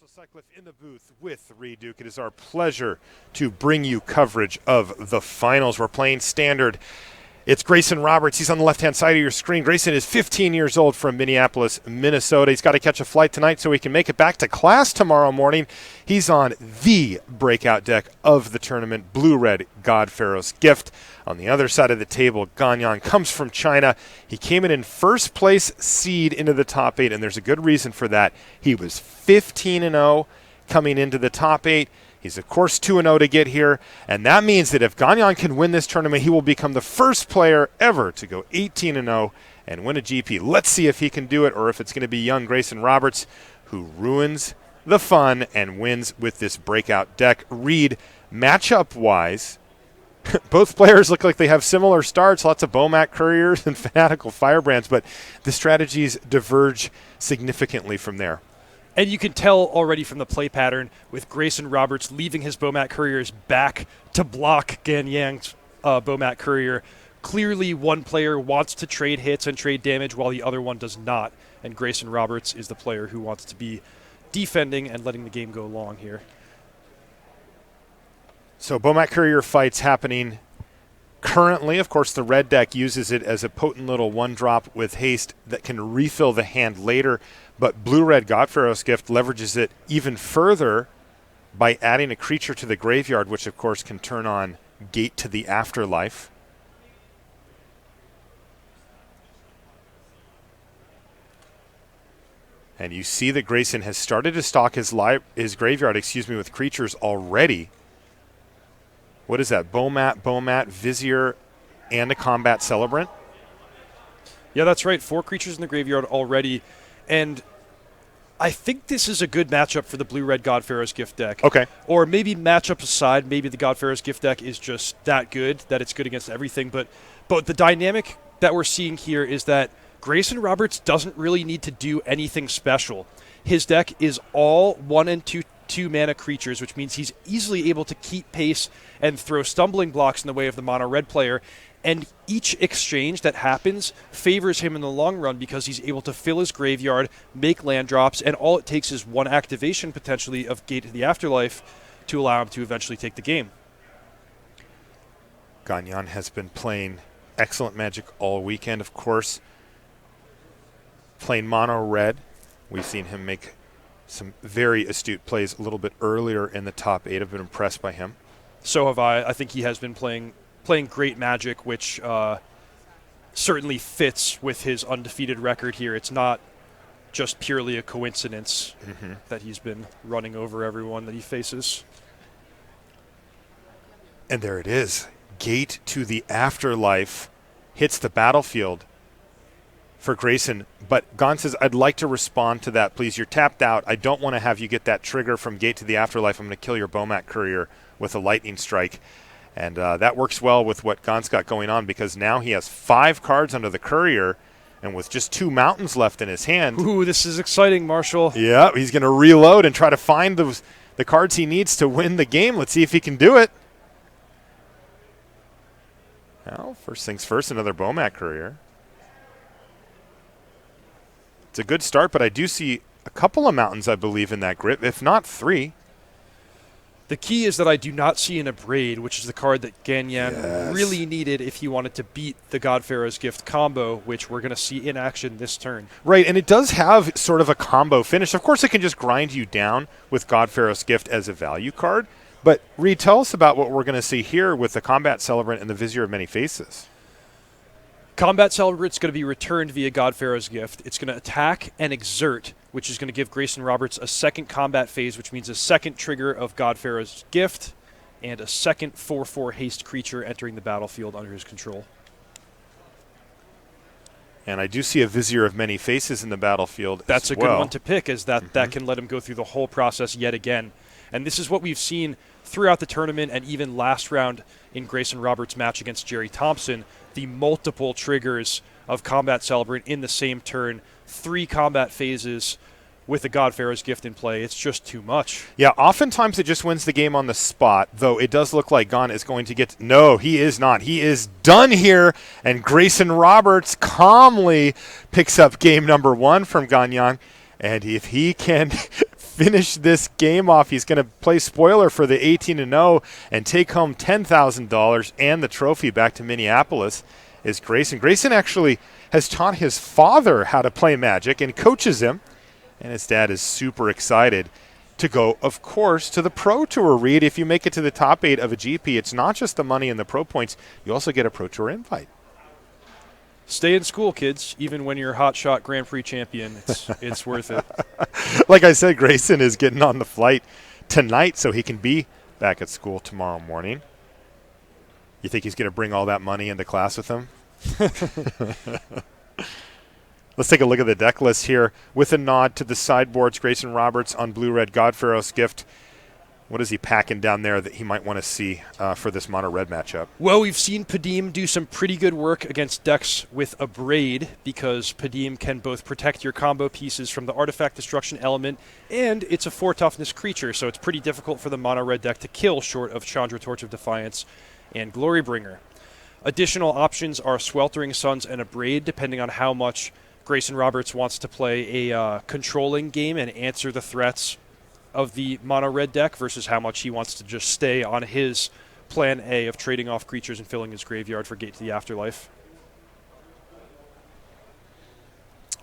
Sutcliffe in the booth with Reed Duke. It is our pleasure to bring you coverage of the finals. We're playing standard. It's Grayson Roberts. He's on the left-hand side of your screen. Grayson is 15 years old from Minneapolis, Minnesota. He's got to catch a flight tonight so he can make it back to class tomorrow morning. He's on the breakout deck of the tournament, Blue-Red God-Pharaoh's Gift. On the other side of the table, Ganyan comes from China. He came in first place seed into the top 8, and there's a good reason for that. He was 15-0 coming into the top 8. He's, of course, 2-0 to get here, and that means that if Ganyan can win this tournament, he will become the first player ever to go 18-0 and win a GP. Let's see if he can do it, or if it's going to be young Grayson Roberts who ruins the fun and wins with this breakout deck. Reed, matchup-wise, both players look like they have similar starts, lots of Bomat Couriers and Fanatical Firebrands, but the strategies diverge significantly from there. And you can tell already from the play pattern with Grayson Roberts leaving his Bomat Couriers back to block Ganyang's Bomat Courier. Clearly one player wants to trade hits and trade damage while the other one does not. And Grayson Roberts is the player who wants to be defending and letting the game go long here. So Bomat Courier fights happening currently. Of course, the red deck uses it as a potent little one-drop with haste that can refill the hand later. But Blue-Red God-Pharaoh's Gift leverages it even further by adding a creature to the graveyard, which, of course, can turn on Gate to the Afterlife. And you see that Grayson has started to stock his graveyard, with creatures already. What is that? Bomat, Vizier, and a Combat Celebrant? Yeah, that's right. 4 creatures in the graveyard already. And I think this is a good matchup for the Blue-Red God-Pharaoh's Gift deck. Okay. Or maybe matchup aside, maybe the God-Pharaoh's Gift deck is just that good, that it's good against everything. But the dynamic that we're seeing here is that Grayson Roberts doesn't really need to do anything special. His deck is all 1 and 2 mana creatures, which means he's easily able to keep pace and throw stumbling blocks in the way of the mono-red player. And each exchange that happens favors him in the long run because he's able to fill his graveyard, make land drops, and all it takes is one activation, potentially, of Gate to the Afterlife to allow him to eventually take the game. Ganyan has been playing excellent Magic all weekend, of course. Playing mono-red. We've seen him make some very astute plays a little bit earlier in the top 8. I've been impressed by him. So have I. I think he has been playing great Magic, which certainly fits with his undefeated record here. It's not just purely a coincidence that he's been running over everyone that he faces. And there it is. Gate to the Afterlife hits the battlefield for Grayson. But Gon says, I'd like to respond to that, please. You're tapped out. I don't want to have you get that trigger from Gate to the Afterlife. I'm going to kill your Bomat Courier with a lightning strike. And that works well with what Gon's got going on, because now he has 5 cards under the Courier, and with just 2 mountains left in his hand. Ooh, this is exciting, Marshall. Yeah, he's going to reload and try to find the cards he needs to win the game. Let's see if he can do it. Well, first things first, another Bomat Courier. It's a good start, but I do see a couple of mountains, I believe, in that grip, if not 3. The key is that I do not see an Abrade, which is the card that Ganyan really needed if he wanted to beat the God-Pharaoh's Gift combo, which we're going to see in action this turn. Right, and it does have sort of a combo finish. Of course, it can just grind you down with God-Pharaoh's Gift as a value card. But, Reed, tell us about what we're going to see here with the Combat Celebrant and the Vizier of Many Faces. Combat Celebrant's going to be returned via God-Pharaoh's Gift. It's going to attack and exert, which is going to give Grayson Roberts a second combat phase, which means a second trigger of God-Pharaoh's Gift and a second 4/4 haste creature entering the battlefield under his control. And I do see a Vizier of Many Faces in the battlefield. That's a good one to pick, as that can let him go through the whole process yet again. And this is what we've seen throughout the tournament and even last round in Grayson Roberts' match against Jerry Thompson. The multiple triggers of Combat Celebrant in the same turn, 3 combat phases with the God-Pharaoh's Gift in play. It's just too much. Yeah, oftentimes it just wins the game on the spot, though it does look like Gon is going to get... No, he is not. He is done here, and Grayson Roberts calmly picks up game number 1 from Ganyan. And if he can finish this game off. He's going to play spoiler for the 18-0 and take home $10,000 and the trophy back to Minneapolis. Is Grayson. Grayson actually has taught his father how to play Magic and coaches him, and his dad is super excited to go, of course, to the Pro Tour. Reed, if you make it to the top 8 of a GP, it's not just the money and the pro points. You also get a Pro Tour invite. Stay in school, kids. Even when you're a hotshot Grand Prix champion, it's worth it. Like I said, Grayson is getting on the flight tonight so he can be back at school tomorrow morning. You think he's going to bring all that money into class with him? Let's take a look at the deck list here with a nod to the sideboards. Grayson Roberts on blue-red Godfaros gift. What is he packing down there that he might want to see for this mono-red matchup? Well, we've seen Padim do some pretty good work against decks with a Braid, because Padim can both protect your combo pieces from the artifact destruction element, and it's a 4 toughness creature, so it's pretty difficult for the mono-red deck to kill short of Chandra, Torch of Defiance, and Glorybringer. Additional options are Sweltering Suns and a Braid, depending on how much Grayson Roberts wants to play a controlling game and answer the threats of the mono-red deck versus how much he wants to just stay on his plan A of trading off creatures and filling his graveyard for Gate to the Afterlife.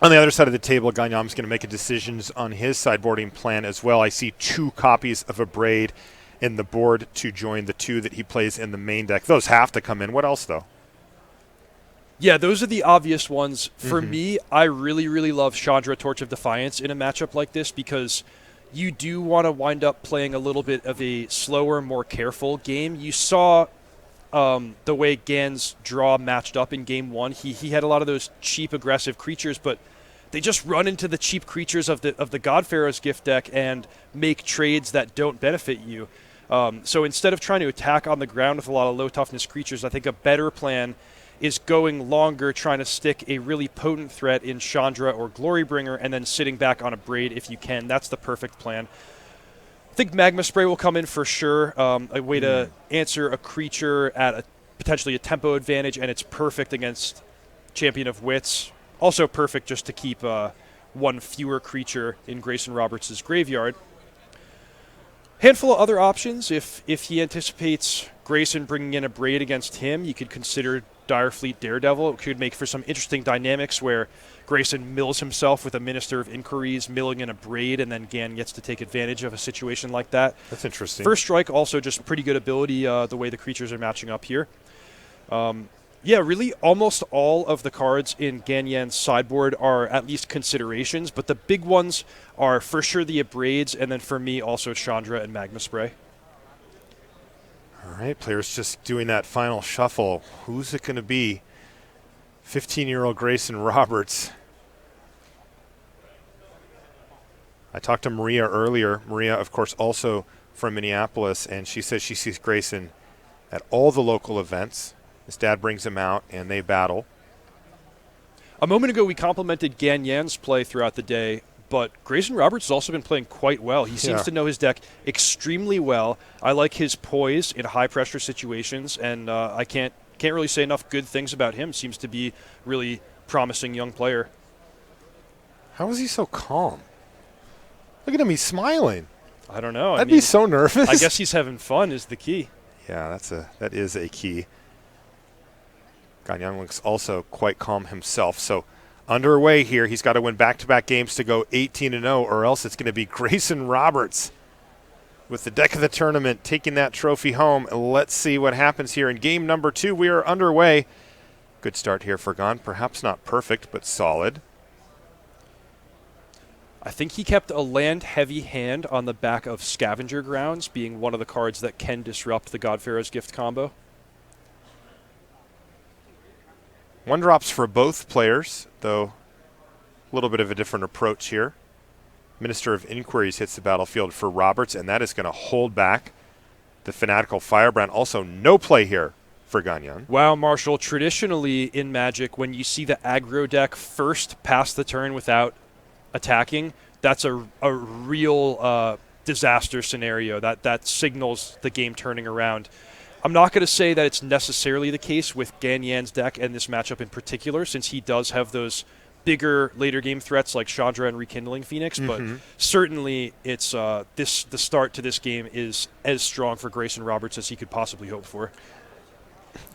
On the other side of the table, Ganyam's going to make a decision on his sideboarding plan as well. I see 2 copies of a Braid in the board to join the 2 that he plays in the main deck. Those have to come in. What else, though? Yeah, those are the obvious ones. For me, I really, really love Chandra, Torch of Defiance in a matchup like this, because you do want to wind up playing a little bit of a slower, more careful game. You saw the way Gan's draw matched up in Game 1. He had a lot of those cheap, aggressive creatures, but they just run into the cheap creatures of the Godfaros gift deck and make trades that don't benefit you. So instead of trying to attack on the ground with a lot of low-toughness creatures, I think a better plan is going longer, trying to stick a really potent threat in Chandra or Glorybringer, and then sitting back on a Braid if you can. That's the perfect plan. I think Magma Spray will come in for sure. A way to answer a creature at potentially a tempo advantage, and it's perfect against Champion of Wits. Also perfect just to keep one fewer creature in Grayson Roberts' graveyard. Handful of other options. If he anticipates Grayson bringing in a Braid against him, you could consider Direfleet Daredevil. It could make for some interesting dynamics where Grayson mills himself with a Minister of Inquiries, milling in a Braid, and then Gan gets to take advantage of a situation like that. That's interesting. First Strike, also just pretty good ability, the way the creatures are matching up here. Yeah, really almost all of the cards in Ganyan's sideboard are at least considerations, but the big ones are for sure the Abrades, and then for me also Chandra and Magma Spray. All right, players just doing that final shuffle. Who's it going to be? 15-year-old Grayson Roberts. I talked to Maria earlier. Maria, of course, also from Minneapolis, and she says she sees Grayson at all the local events. His dad brings him out, and they battle. A moment ago, we complimented Ganyan's play throughout the day, but Grayson Roberts has also been playing quite well. He seems to know his deck extremely well. I like his poise in high-pressure situations, and I can't really say enough good things about him. Seems to be really promising young player. How is he so calm? Look at him, he's smiling. I don't know. I'd be so nervous. I guess he's having fun is the key. Yeah, that is a key. Ganyan looks also quite calm himself. So underway here, he's got to win back-to-back games to go 18-0, or else it's going to be Grayson Roberts with the deck of the tournament taking that trophy home. Let's see what happens here in game number 2. We are underway. Good start here for Gan. Perhaps not perfect, but solid. I think he kept a land-heavy hand on the back of Scavenger Grounds, being one of the cards that can disrupt the Godfaros gift combo. 1-drops for both players, though a little bit of a different approach here. Minister of Inquiries hits the battlefield for Roberts, and that is going to hold back the Fanatical Firebrand. Also, no play here for Ganyan. Wow, Marshall, traditionally in Magic, when you see the aggro deck first pass the turn without attacking, that's a real disaster scenario. That signals the game turning around. I'm not going to say that it's necessarily the case with Ganyan's deck and this matchup in particular, since he does have those bigger later game threats like Chandra and Rekindling Phoenix, but certainly it's the start to this game is as strong for Grayson Roberts as he could possibly hope for.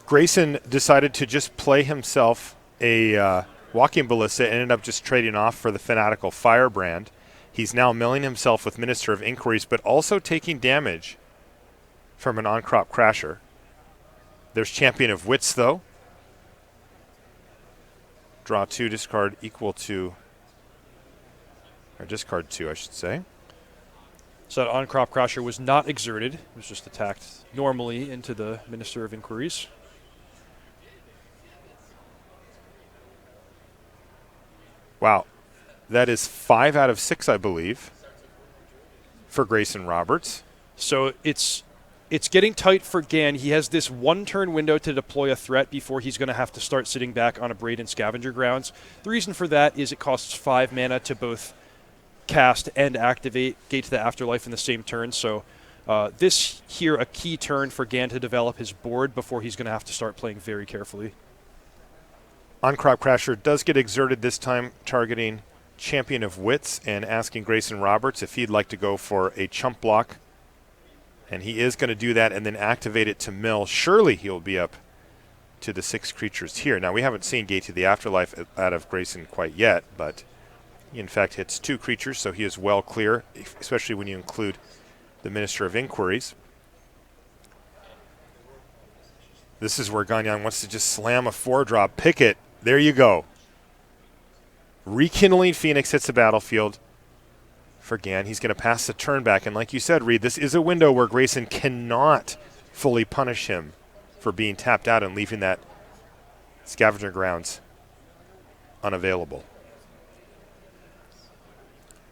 Grayson decided to just play himself a Walking Ballista and ended up just trading off for the Fanatical Firebrand. He's now milling himself with Minister of Inquiries, but also taking damage from an on-crop Crasher. There's Champion of Wits, though. Draw 2, discard equal to, or discard 2, I should say. So that on-crop Crasher was not exerted. It was just attacked normally into the Minister of Inquiries. Wow. That is 5 out of 6, I believe, for Grayson Roberts. So it's getting tight for Gan. He has this one-turn window to deploy a threat before he's going to have to start sitting back on a Braid and Scavenger Grounds. The reason for that is it costs 5 mana to both cast and activate Gate to the Afterlife in the same turn. So this here a key turn for Gan to develop his board before he's going to have to start playing very carefully. On-crop Crasher does get exerted this time, targeting Champion of Wits and asking Grayson Roberts if he'd like to go for a chump block. And he is going to do that and then activate it to mill. Surely he'll be up to the 6 creatures here. Now, we haven't seen Gate to the Afterlife out of Grayson quite yet, but he in fact hits 2 creatures, so he is well clear, especially when you include the Minister of Inquiries. This is where Gagnon wants to just slam a 4-drop. Pick it. There you go. Rekindling Phoenix hits the battlefield for Gan. He's going to pass the turn back. And like you said, Reed, this is a window where Grayson cannot fully punish him for being tapped out and leaving that Scavenger Grounds unavailable.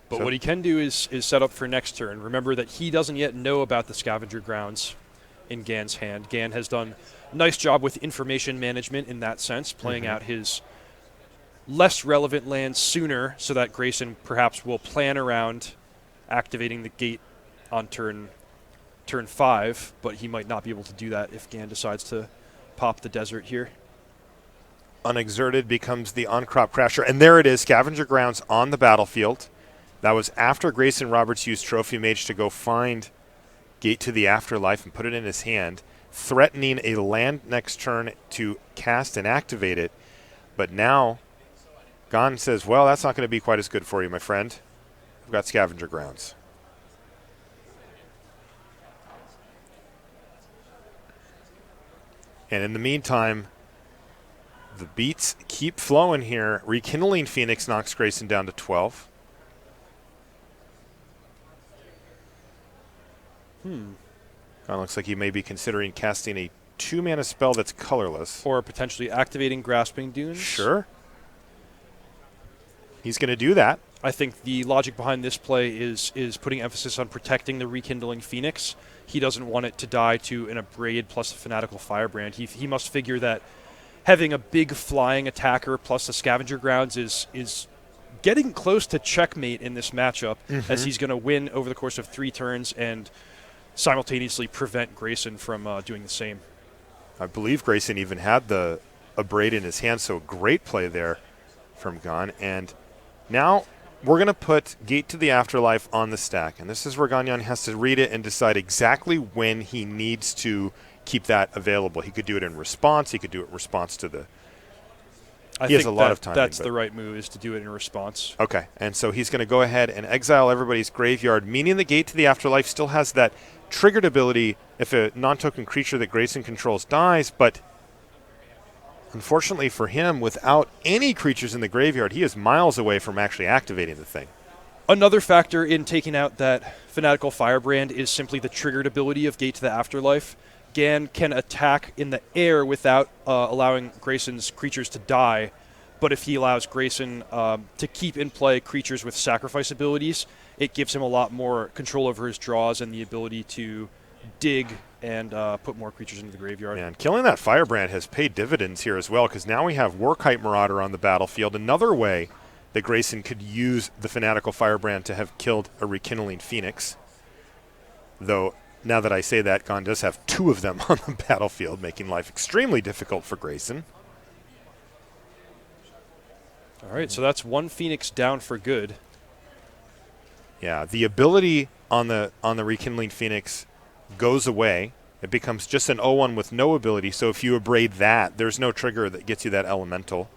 But what he can do is set up for next turn. Remember that he doesn't yet know about the Scavenger Grounds in Gan's hand. Gan has done a nice job with information management in that sense, playing out his less relevant lands sooner so that Grayson perhaps will plan around activating the gate on turn 5, but he might not be able to do that if Gan decides to pop the desert here. Unexerted becomes the on-crop Crasher, and there it is, Scavenger Grounds on the battlefield. That was after Grayson Roberts used Trophy Mage to go find Gate to the Afterlife and put it in his hand, threatening a land next turn to cast and activate it. But now Gon says, well, that's not going to be quite as good for you, my friend. We've got Scavenger Grounds. And in the meantime, the beats keep flowing here. Rekindling Phoenix knocks Grayson down to 12. Gon looks like he may be considering casting a 2-mana spell that's colorless. Or potentially activating Grasping Dunes. Sure. He's going to do that. I think the logic behind this play is putting emphasis on protecting the Rekindling Phoenix. He doesn't want it to die to an Abrade plus a Fanatical Firebrand. He must figure that having a big flying attacker plus the Scavenger Grounds is getting close to checkmate in this matchup, as he's going to win over the course of 3 turns and simultaneously prevent Grayson from doing the same. I believe Grayson even had the Abrade in his hand, so great play there from Gon. And now we're going to put Gate to the Afterlife on the stack. And this is where Gagnon has to read it and decide exactly when he needs to keep that available. He could do it in response. He could do it in response to the... He has a lot of time. That's the right move, is to do it in response. Okay, and so he's going to go ahead and exile everybody's graveyard, meaning the Gate to the Afterlife still has that triggered ability if a non-token creature that Grayson controls dies, but unfortunately for him, without any creatures in the graveyard, he is miles away from actually activating the thing. Another factor in taking out that Fanatical Firebrand is simply the triggered ability of Gate to the Afterlife. Gan can attack in the air without allowing Grayson's creatures to die, but if he allows Grayson to keep in play creatures with sacrifice abilities, it gives him a lot more control over his draws and the ability to dig and put more creatures into the graveyard. And killing that Firebrand has paid dividends here as well, because now we have Warkite Marauder on the battlefield, another way that Grayson could use the Fanatical Firebrand to have killed a Rekindling Phoenix. Though, now that I say that, Gon does have 2 of them on the battlefield, making life extremely difficult for Grayson. All right, so that's one Phoenix down for good. Yeah, the ability on the Rekindling Phoenix goes away. It becomes just an 0-1 with no ability. So if you abrade that, there's no trigger that gets you that elemental.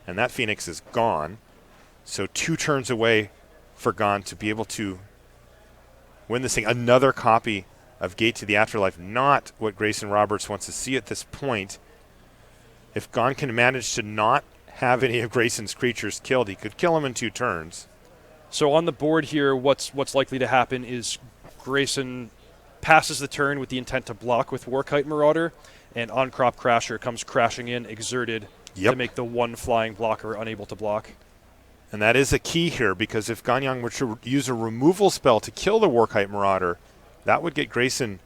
And that Phoenix is gone. So 2 turns away for Gon to be able to win this thing. Another copy of Gate to the Afterlife. Not what Grayson Roberts wants to see at this point. If Gon can manage to not have any of Grayson's creatures killed, he could kill him in 2 turns. So on the board here, what's likely to happen is Grayson passes the turn with the intent to block with Warkite Marauder, and On Crop Crasher comes crashing in, exerted, to make the 1 flying blocker unable to block. And that is a key here, because if Ganyang were to use a removal spell to kill the Warkite Marauder, that would get Grayson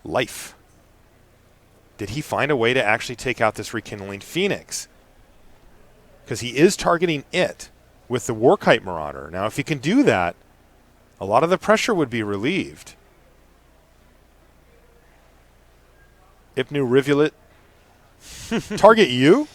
life. Did he find a way to actually take out this Rekindling Phoenix? Because he is targeting it with the Warkite Marauder. Now, if he can do that, a lot of the pressure would be relieved. Ipnu Rivulet. Target you?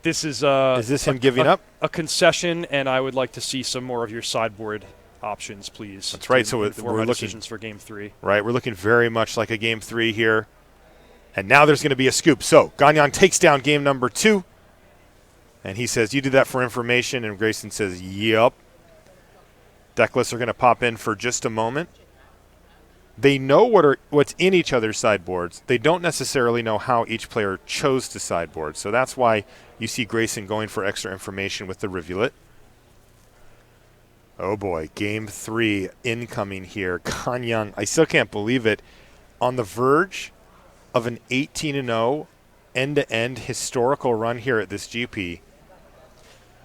This is this him giving up? A concession, and I would like to see some more of your sideboard options, please. That's right. So we're looking decisions for Game 3. Right, we're looking very much like a Game 3 here. And now there's going to be a scoop. So Ganyang takes down game number 2. And he says, you did that for information. And Grayson says, yep. Decklists are going to pop in for just a moment. They know what's in each other's sideboards. They don't necessarily know how each player chose to sideboard. So that's why you see Grayson going for extra information with the Rivulet. Oh boy, game 3 incoming here. Ganyang, I still can't believe it, on the verge of an 18-0 end-to-end historical run here at this GP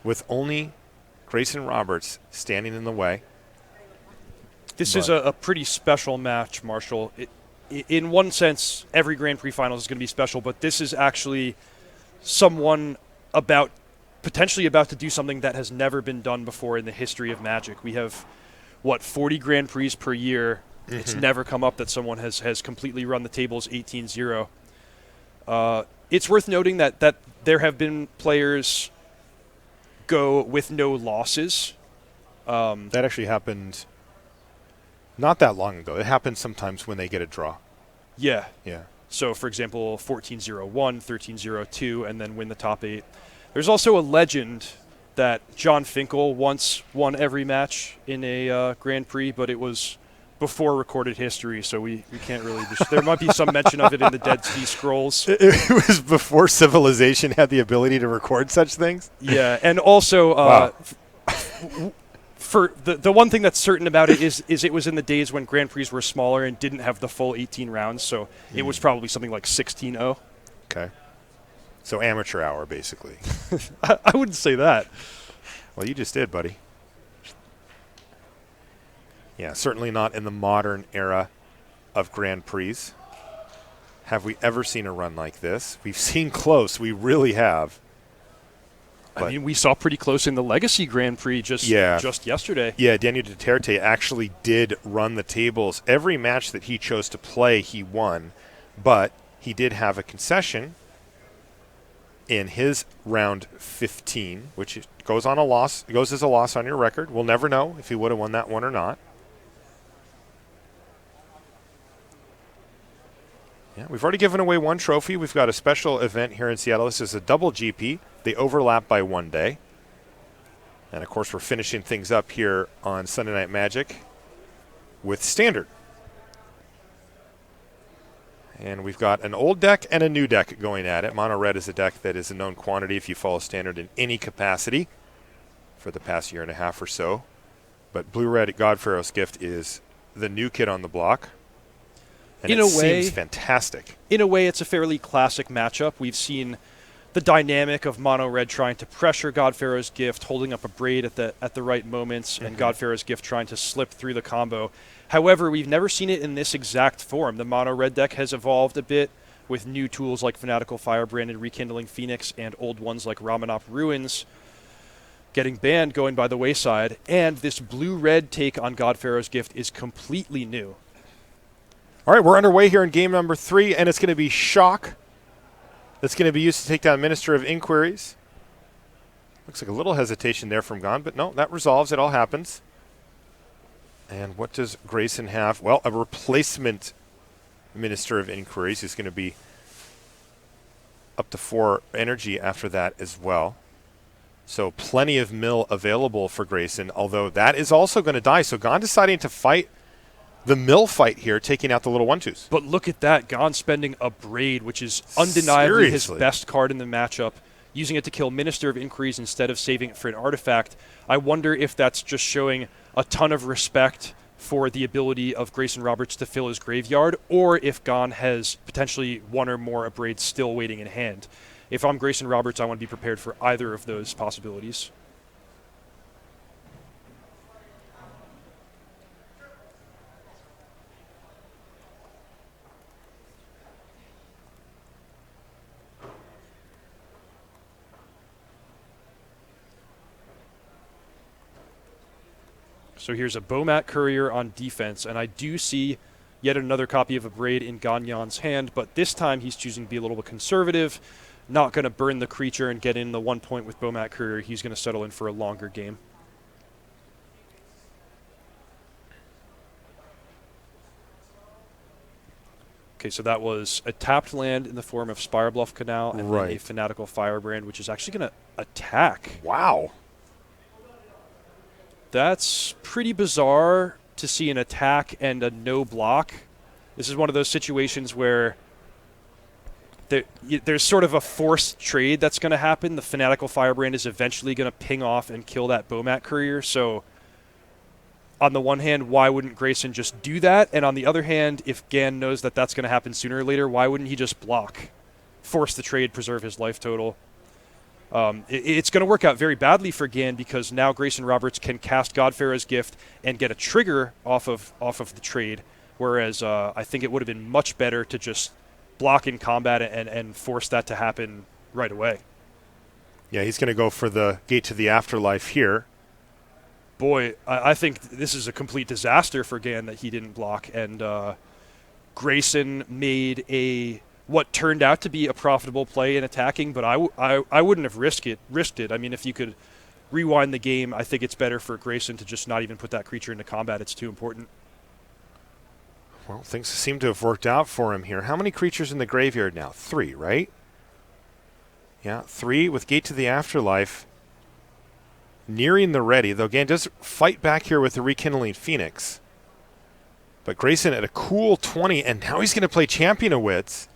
with only Grayson Roberts standing in the way. This is a pretty special match, Marshall. In one sense, every Grand Prix Finals is going to be special, but this is actually someone potentially about to do something that has never been done before in the history of Magic. We have, 40 Grand Prix per year. Mm-hmm. It's never come up that someone has completely run the tables 18-0. It's worth noting that there have been players go with no losses. That actually happened not that long ago. It happens sometimes when they get a draw. Yeah. Yeah. So, for example, 14-0-1, 13-0-2, and then win the top 8. There's also a legend that John Finkel once won every match in a Grand Prix, but it was before recorded history, so we can't really... there might be some mention of it in the Dead Sea Scrolls. It was before civilization had the ability to record such things? Yeah, and also... Wow. For the one thing that's certain about it is it was in the days when Grand Prix were smaller and didn't have the full 18 rounds, so it was probably something like 16-0. Okay. So amateur hour, basically. I wouldn't say that. Well, you just did, buddy. Yeah, certainly not in the modern era of Grand Prix. Have we ever seen a run like this? We've seen close. We really have. I mean, we saw pretty close in the Legacy Grand Prix just yesterday. Yeah, Daniel Duterte actually did run the tables. Every match that he chose to play, he won. But he did have a concession in his round 15, which goes on a loss. It goes as a loss on your record. We'll never know if he would have won that one or not. Yeah, we've already given away 1 trophy. We've got a special event here in Seattle. This is a double GP. They overlap by 1 day. And, of course, we're finishing things up here on Sunday Night Magic with Standard. And we've got an old deck and a new deck going at it. Mono Red is a deck that is a known quantity if you follow Standard in any capacity for the past year and a half or so. But Blue Red God Pharaoh's Gift is the new kid on the block. And it seems fantastic. In a way, it's a fairly classic matchup. We've seen the dynamic of Mono Red trying to pressure God Pharaoh's Gift, holding up a braid at the right moments, and God Pharaoh's Gift trying to slip through the combo. However, we've never seen it in this exact form. The Mono Red deck has evolved a bit with new tools like Fanatical Firebrand and Rekindling Phoenix, and old ones like Ramanop Ruins getting banned, going by the wayside. And this blue-red take on God Pharaoh's Gift is completely new. All right, we're underway here in game number 3, and it's going to be Shock. That's going to be used to take down Minister of Inquiries. Looks like a little hesitation there from Gon, but no, that resolves. It all happens. And what does Grayson have? Well, a replacement Minister of Inquiries. He's going to be up to 4 energy after that as well. So plenty of mill available for Grayson, although that is also going to die. So Gon deciding to fight the mill fight here, taking out the little 1/2s. But look at that. Gon spending a Braid, which is undeniably his best card in the matchup, using it to kill Minister of Inquiries instead of saving it for an artifact. I wonder if that's just showing a ton of respect for the ability of Grayson Roberts to fill his graveyard, or if Gon has potentially 1 or more Braids still waiting in hand. If I'm Grayson Roberts, I want to be prepared for either of those possibilities. So here's a Bomat Courier on defense, and I do see yet another copy of a Braid in Ganyan's hand, but this time he's choosing to be a little bit conservative, not going to burn the creature and get in the 1 point with Bomat Courier. He's going to settle in for a longer game. Okay, so that was a tapped land in the form of Spirebluff Canal and then a Fanatical Firebrand, which is actually going to attack. Wow. That's pretty bizarre to see an attack and a no block. This is one of those situations where there's sort of a forced trade that's going to happen. The Fanatical Firebrand is eventually going to ping off and kill that Bomat Courier. So on the one hand, why wouldn't Grayson just do that? And on the other hand, if Gan knows that that's going to happen sooner or later, why wouldn't he just block, force the trade, preserve his life total? It's going to work out very badly for Gan because now Grayson Roberts can cast Godfarrow's Gift and get a trigger off of the trade, whereas I think it would have been much better to just block in combat and force that to happen right away. Yeah, he's going to go for the Gate to the Afterlife here. Boy, I think this is a complete disaster for Gan that he didn't block, and Grayson made what turned out to be a profitable play in attacking, but I wouldn't have risked it. I mean, if you could rewind the game, I think it's better for Grayson to just not even put that creature into combat. It's too important. Well, things seem to have worked out for him here. How many creatures in the graveyard now? 3, right? Yeah, 3 with Gate to the Afterlife. Nearing the ready, though Gan does fight back here with the Rekindling Phoenix. But Grayson at a cool 20, and now he's going to play Champion of Wits.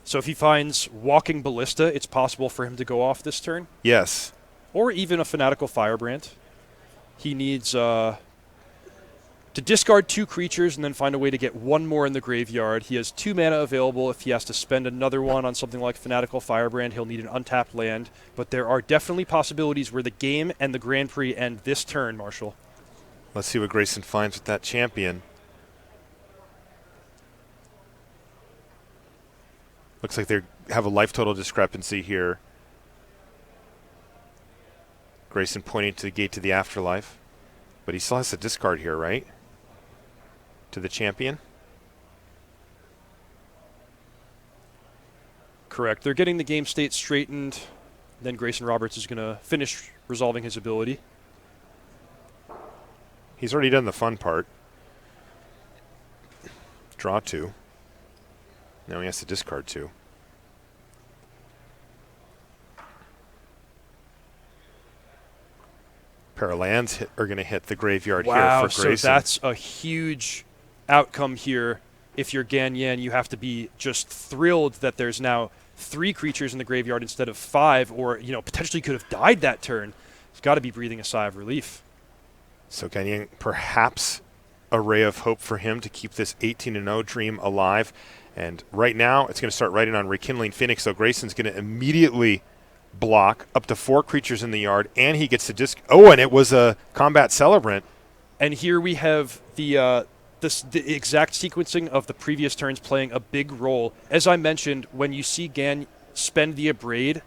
So if he finds Walking Ballista, it's possible for him to go off this turn? Yes. Or even a Fanatical Firebrand. He needs to discard 2 creatures and then find a way to get 1 more in the graveyard. He has 2 mana available. If he has to spend another one on something like Fanatical Firebrand, he'll need an untapped land. But there are definitely possibilities where the game and the Grand Prix end this turn, Marshall. Let's see what Grayson finds with that champion. Looks like they have a life total discrepancy here. Grayson pointing to the Gate to the Afterlife. But he still has to discard here, right? To the champion? Correct. They're getting the game state straightened. Then Grayson Roberts is going to finish resolving his ability. He's already done the fun part. Draw 2. Now he has to discard 2. Paralands are going to hit the graveyard here for Grayson. So that's a huge outcome here. If you're Ganyan, you have to be just thrilled that there's now 3 creatures in the graveyard instead of 5, or potentially could have died that turn. He's got to be breathing a sigh of relief. So Ganyan, perhaps a ray of hope for him to keep this 18-0 dream alive. And right now, it's going to start writing on Rekindling Phoenix, so Grayson's going to immediately block up to 4 creatures in the yard, and he gets to and it was a Combat Celebrant. And here we have the exact sequencing of the previous turns playing a big role. As I mentioned, when you see Gan spend the Abrade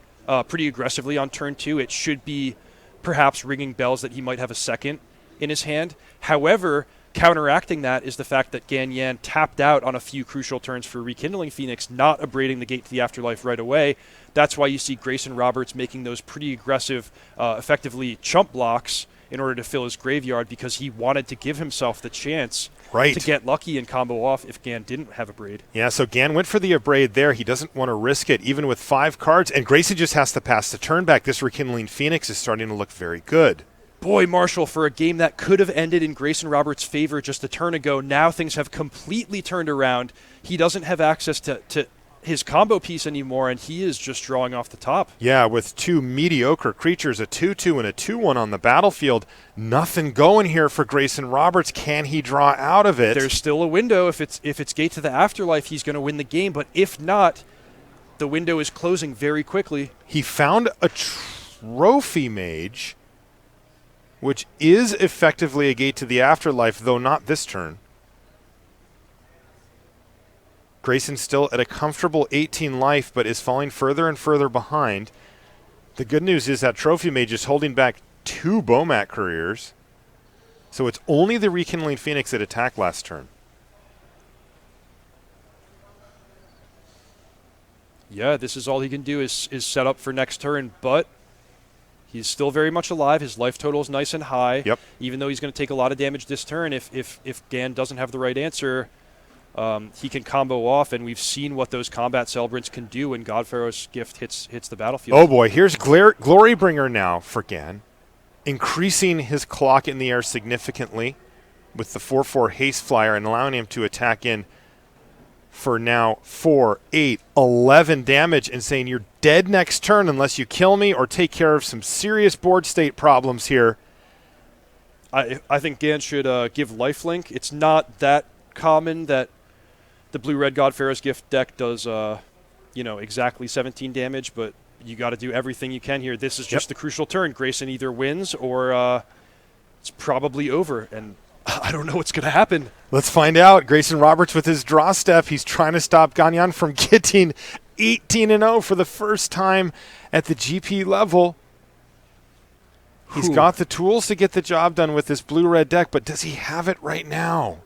pretty aggressively on turn 2, it should be perhaps ringing bells that he might have a second in his hand. However, Counteracting that is the fact that Ganyan tapped out on a few crucial turns for Rekindling Phoenix, not abrading the gate to the afterlife right away. That's why you see Grayson Roberts making those pretty aggressive, effectively chump blocks in order to fill his graveyard, because he wanted to give himself the chance to get lucky and combo off if Gan didn't have Abrade. Yeah, so Gan went for the Abrade there. He doesn't want to risk it, even with 5 cards, and Grayson just has to pass the turn back. This Rekindling Phoenix is starting to look very good. Boy, Marshall, for a game that could have ended in Grayson Roberts' favor just a turn ago, now things have completely turned around. He doesn't have access to his combo piece anymore, and he is just drawing off the top. Yeah, with 2 mediocre creatures, a 2/2 and a 2/1 on the battlefield. Nothing going here for Grayson Roberts. Can he draw out of it? There's still a window. If it's Gate to the Afterlife, he's going to win the game, but if not, the window is closing very quickly. He found a Trophy Mage, which is effectively a Gate to the Afterlife, though not this turn. Grayson's still at a comfortable 18 life, but is falling further and further behind. The good news is that Trophy Mage is holding back 2 Bomat careers, so it's only the Rekindling Phoenix that attacked last turn. Yeah, this is all he can do is set up for next turn, but he's still very much alive. His life total is nice and high. Yep. Even though he's going to take a lot of damage this turn, if Gan doesn't have the right answer, he can combo off, and we've seen what those combat celebrants can do when Godpharaoh's Gift hits the battlefield. Oh boy, here's Glorybringer now for Gan, increasing his clock in the air significantly with the 4/4 haste flyer and allowing him to attack in for now 4, 8, 11 damage, and saying you're dead next turn unless you kill me or take care of some serious board state problems here. I think Gan should give lifelink. It's not that common that the blue-red Godpharaoh's Gift deck does, exactly 17 damage, but you got to do everything you can here. This is just the crucial turn. Grayson either wins or it's probably over, and I don't know what's going to happen. Let's find out. Grayson Roberts with his draw step. He's trying to stop Ganyan from getting 18-0 for the first time at the GP level. He's got the tools to get the job done with this blue-red deck, but does he have it right now?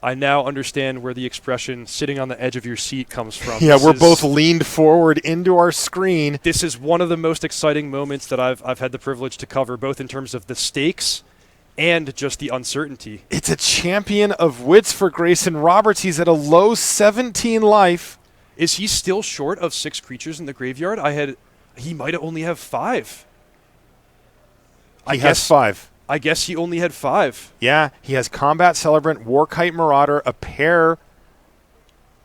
I now understand where the expression sitting on the edge of your seat comes from. Yeah, we're both leaned forward into our screen. This is one of the most exciting moments that I've had the privilege to cover, both in terms of the stakes and just the uncertainty. It's a champion of wits for Grayson Roberts. He's at a low 17 life. Is he still short of 6 creatures in the graveyard? He might only have 5. He has 5. I guess he only had 5. Yeah, he has Combat Celebrant, Warkite Marauder, a pair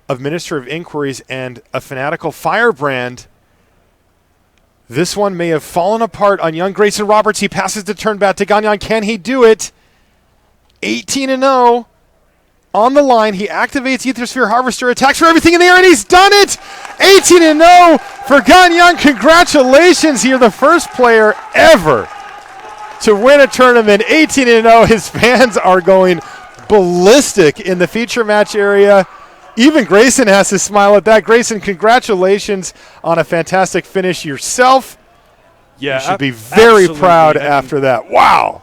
of Minister of Inquiries, and a Fanatical Firebrand. This one may have fallen apart on young Grayson Roberts. He passes the turn back to Ganyan. Can he do it? 18-0 on the line. He activates Aethersphere Harvester, attacks for everything in the air, and he's done it! 18-0 for Ganyan. Congratulations. You're the first player ever to win a tournament. 18-0. His fans are going ballistic in the feature match area. Even Grayson has to smile at that. Grayson, congratulations on a fantastic finish yourself. Yeah, you should be very proud after that. Wow.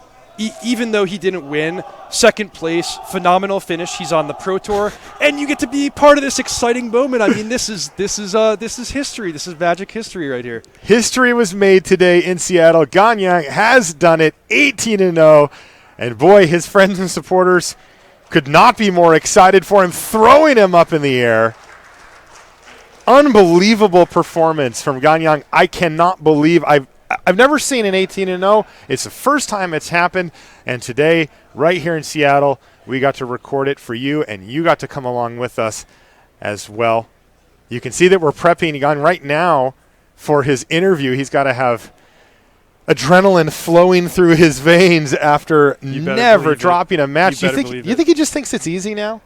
Even though he didn't win, second place, phenomenal finish. He's on the Pro Tour, and you get to be part of this exciting moment. I mean, this is history. This is Magic history right here. History was made today in Seattle. Ganyan has done it, 18-0, and boy, his friends and supporters could not be more excited for him, throwing him up in the air. Unbelievable performance from Ganyan. I cannot believe I've never seen an 18-0. It's the first time it's happened, and today, right here in Seattle, we got to record it for you, and you got to come along with us as well. You can see that we're prepping Ganyan right now for his interview. He's got to have adrenaline flowing through his veins after never dropping a match. You think he just thinks it's easy now?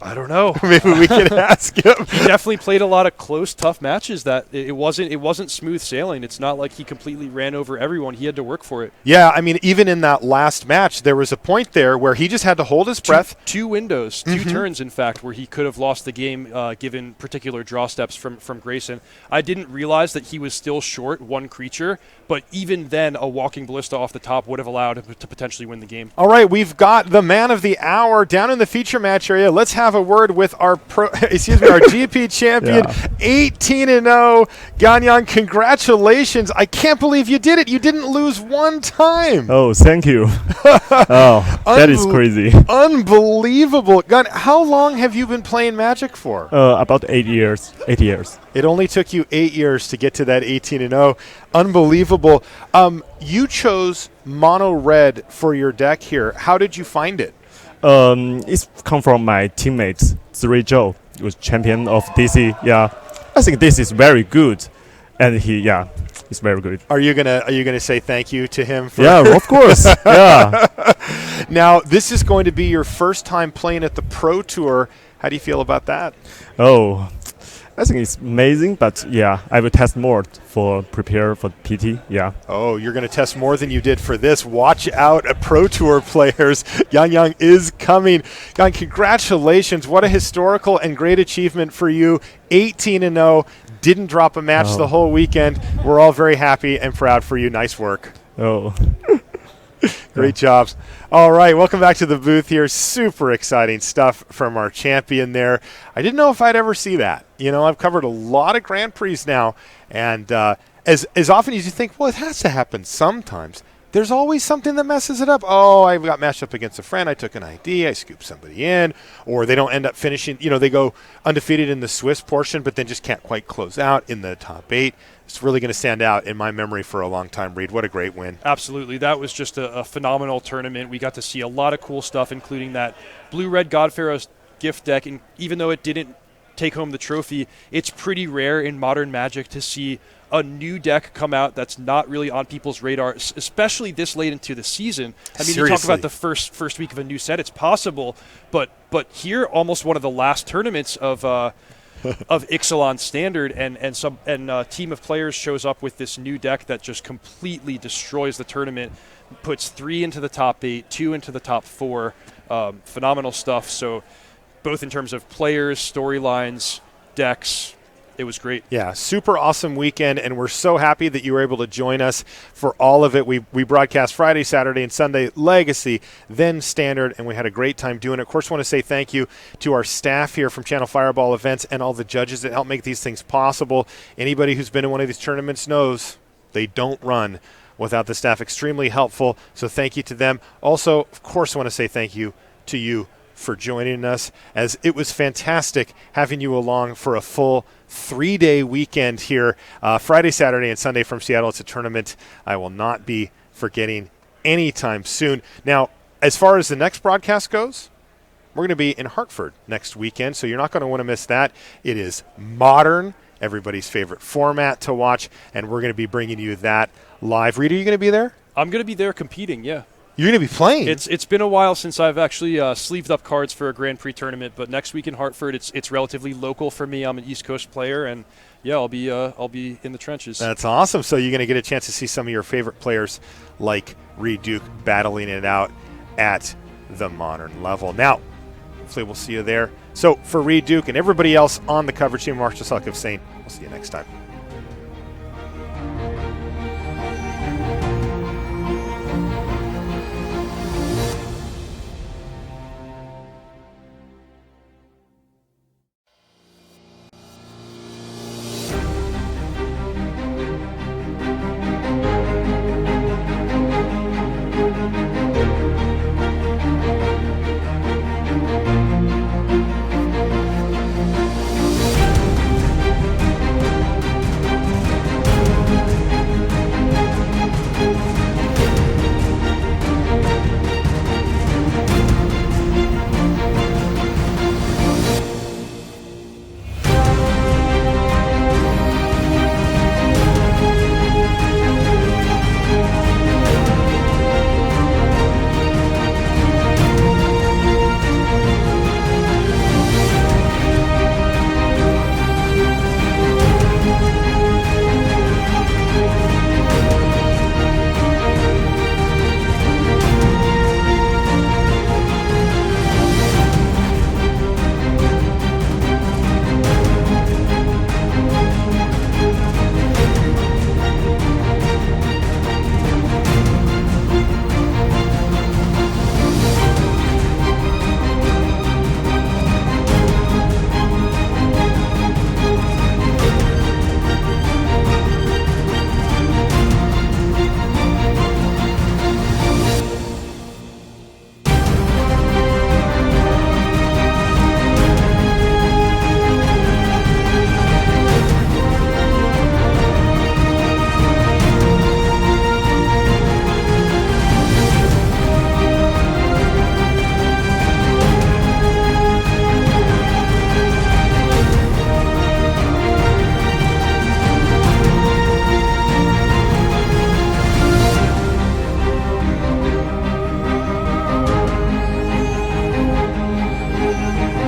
I don't know. Maybe we can ask him. He definitely played a lot of close, tough matches. That it wasn't smooth sailing. It's not like he completely ran over everyone. He had to work for it. Yeah, I mean, even in that last match, there was a point there where he just had to hold his breath. Two windows, two turns, in fact, where he could have lost the game given particular draw steps from Grayson. I didn't realize that he was still short one creature, but even then, a walking ballista off the top would have allowed him to potentially win the game. All right, we've got the man of the hour down in the feature match area. Let's have a word with our our GP champion, 18-0, Ganyan. Congratulations! I can't believe you did it. You didn't lose one time. Oh, thank you. Oh, that is crazy. Unbelievable. Gan, how long have you been playing Magic for? About 8 years. 8 years. It only took you 8 years to get to that 18-0. Unbelievable. You chose mono red for your deck here. How did you find it? It's come from my teammates, 3 Joe. He was champion of DC. Yeah, I think this is very good, and he's very good. Are you gonna say thank you to him? Yeah, of course. Yeah. Now this is going to be your first time playing at the Pro Tour. How do you feel about that? Oh, I think it's amazing, but I will test more for prepare for PT. Yeah. Oh, you're going to test more than you did for this. Watch out, Pro Tour players. Yang is coming. Yang, congratulations. What a historical and great achievement for you. 18-0. Didn't drop a match the whole weekend. We're all very happy and proud for you. Nice work. Oh. Great jobs. All right, welcome back to the booth here. Super exciting stuff from our champion there. I didn't know if I'd ever see that. You know, I've covered a lot of Grand Prix now, and as often as you think, well, it has to happen sometimes, there's always something that messes it up. Oh, I got matched up against a friend. I took an ID. I scooped somebody in. Or they don't end up finishing. You know, they go undefeated in the Swiss portion, but then just can't quite close out in the top 8. It's really going to stand out in my memory for a long time, Reed. What a great win. Absolutely. That was just a phenomenal tournament. We got to see a lot of cool stuff, including that Blue-Red God Pharaoh's gift deck. And even though it didn't take home the trophy, it's pretty rare in modern Magic to see a new deck come out that's not really on people's radar, especially this late into the season. I mean, Seriously. You talk about the first week of a new set, it's possible, but here, almost one of the last tournaments of Ixalan Standard, and a team of players shows up with this new deck that just completely destroys the tournament, puts 3 into the top 8, 2 into the top 4. Phenomenal stuff. So both in terms of players, storylines, decks, it was great. Yeah, super awesome weekend, and we're so happy that you were able to join us for all of it. We broadcast Friday, Saturday, and Sunday Legacy, then Standard, and we had a great time doing it. Of course, want to say thank you to our staff here from Channel Fireball Events and all the judges that help make these things possible. Anybody who's been in one of these tournaments knows they don't run without the staff. Extremely helpful, so thank you to them. Also, of course, I want to say thank you to you for joining us, as it was fantastic having you along for a full 3-day weekend here, Friday, Saturday, and Sunday from Seattle. It's a tournament I will not be forgetting anytime soon. Now, as far as the next broadcast goes, we're going to be in Hartford next weekend, so you're not going to want to miss that. It is modern, everybody's favorite format to watch, and we're going to be bringing you that live. Reed, are you going to be there? I'm going to be there competing, yeah. You're going to be playing? It's been a while since I've actually sleeved up cards for a Grand Prix tournament, but next week in Hartford, it's relatively local for me. I'm an East Coast player, and I'll be in the trenches. That's awesome. So you're going to get a chance to see some of your favorite players like Reed Duke battling it out at the modern level. Now, hopefully we'll see you there. So for Reed Duke and everybody else on the coverage team, Marshall Selk saying, we'll see you next time.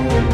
Bye.